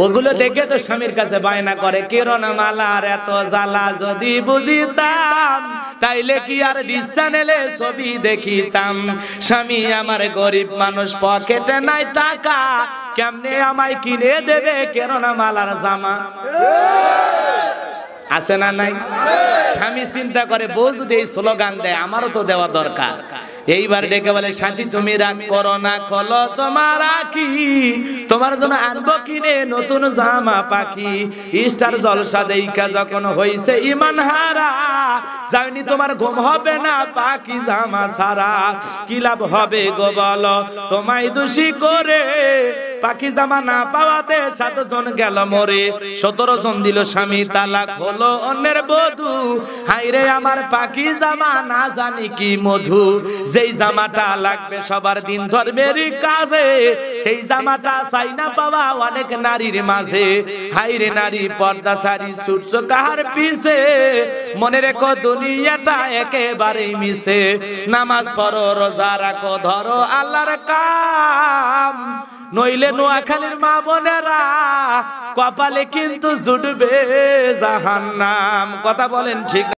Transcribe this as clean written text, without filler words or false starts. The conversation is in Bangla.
ওগুলো দেখে তো স্বামীর কাছে বায়না করে, কিরণ মালার এত জ্বালা যদি বুঝিতাম তাইলে কি আর ডিশ চ্যানেলে ছবি দেখিতাম। স্বামী আমার গরিব মানুষ, পকেটে নাই টাকা, কেমনে আমায় কিনে দেবে কিরণ মালার জামা? আছে না নাই? স্বামী চিন্তা করে বউ যদি এই স্লোগান দেয় আমারও তো দেওয়া দরকার। এইবার ডেকে বলে, সাথী তুমি রাগ করো না, খোলো তোমার আঁখি, তোমার জন্য আনবো কিনে নতুন জামা পাখি। স্টার জলসা দেখা যখন হইছে ইমান হারা, জানি তোমার ঘুম হবে না পাখি জামা সারা। কি লাভ হবে গো বলো তোমায় দোষী করে, পাখি জামা না পাওয়াতে 7 জন গেল মরে। 17 জন দিল স্বামী তালাক, হলো অন্যের বধূ। হাইরে আমার পাখি জামা না জানি কি মধু। যেই জামাটা লাগবে সবার দিন ধর্মের কাজে, সেই জামাটা চাই না পাওয়া অনেক নারীর মাঝে। হাইরে নারী পর্দা সারি ছুটছ কাহার পিছে, মনে রেখো দুনিয়াটা একেবারেই মিছে। নামাজ পড়ো রোজা রাখো ধরো আল্লাহর কাম, নইলে নোয়াখালীর মা বোনেরা কপালে কিন্তু জুটবে জাহান্নাম। কথা বলেন ঠিক?